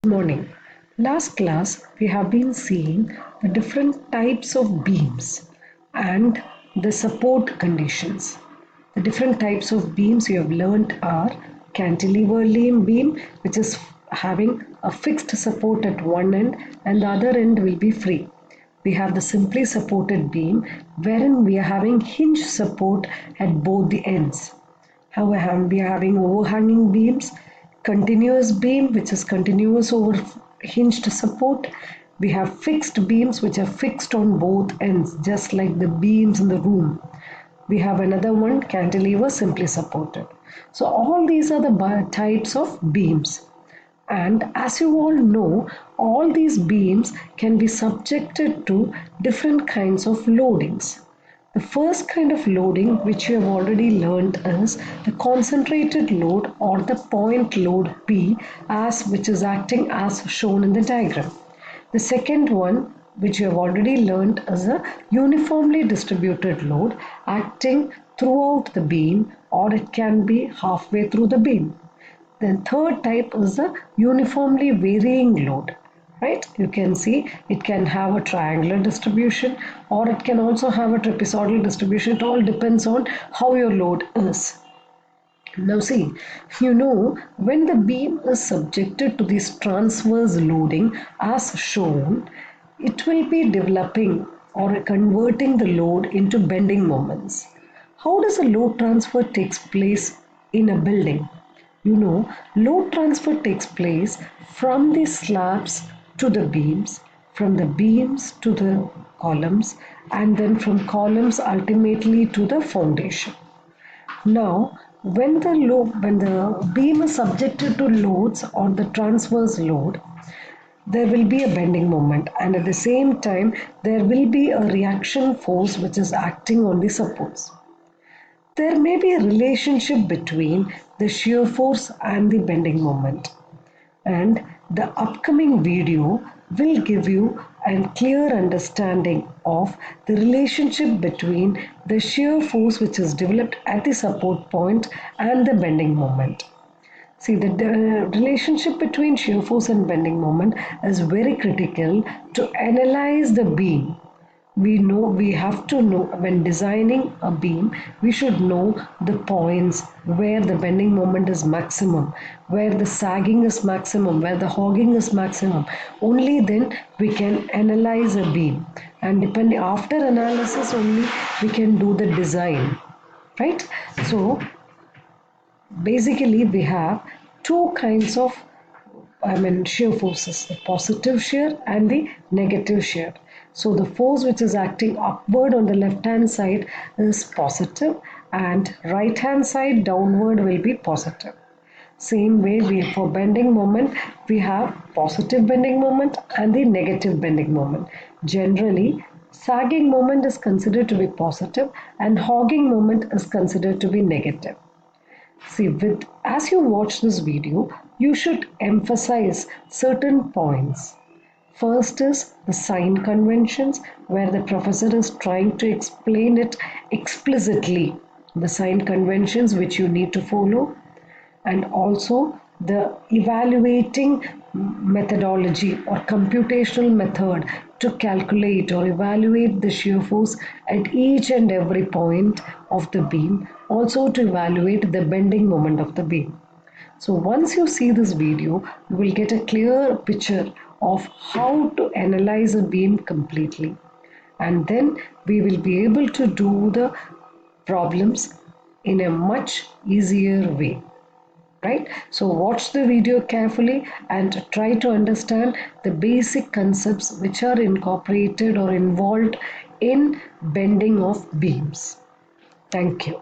Morning. Last class, we have been seeing the different types of beams and the support conditions. The different types of beams you have learnt are cantilever beam, which is having a fixed support at one end and the other end will be free. We have the simply supported beam, wherein we are having hinge support at both the ends. However, we are having overhanging beams, continuous beam which is continuous over hinged support. We have fixed beams which are fixed on both ends, just like the beams in the room. We have another one, cantilever, simply supported. So all these are the types of beams. And as you all know, all these beams can be subjected to different kinds of loadings. The first kind of loading which you have already learned is the concentrated load or the point load P, as which is acting as shown in the diagram. The second one which you have already learned is a uniformly distributed load acting throughout the beam, or it can be halfway through the beam. The third type is the uniformly varying load. Right? You can see it can have a triangular distribution or it can also have a trapezoidal distribution. It all depends on how your load is. Now see, when the beam is subjected to this transverse loading as shown, it will be developing or converting the load into bending moments. How does a load transfer takes place in a building? Load transfer takes place from the slabs to the beams, from the beams to the columns, and then from columns ultimately to the foundation. Now, when the beam is subjected to loads or the transverse load, there will be a bending moment, and at the same time there will be a reaction force which is acting on the supports. There may be a relationship between the shear force and the bending moment, and the upcoming video will give you a clear understanding of the relationship between the shear force which is developed at the support point and the bending moment. See, the relationship between shear force and bending moment is very critical to analyze the beam. We have to know when designing a beam, we should know the points where the bending moment is maximum, where the sagging is maximum, where the hogging is maximum. Only then we can analyze a beam, and depending after analysis only we can do the design, right? So basically we have two kinds of shear forces, the positive shear and the negative shear. So the force which is acting upward on the left hand side is positive, and right hand side downward will be positive. Same way for bending moment, we have positive bending moment and the negative bending moment. Generally, sagging moment is considered to be positive and hogging moment is considered to be negative. See, as you watch this video, you should emphasize certain points. First is the sign conventions, where the professor is trying to explain it explicitly. The sign conventions which you need to follow, and also the evaluating methodology or computational method to calculate or evaluate the shear force at each and every point of the beam, also to evaluate the bending moment of the beam. So once you see this video, you will get a clear picture of how to analyze a beam completely, and then we will be able to do the problems in a much easier way. Right? So watch the video carefully and try to understand the basic concepts which are incorporated or involved in bending of beams. Thank you.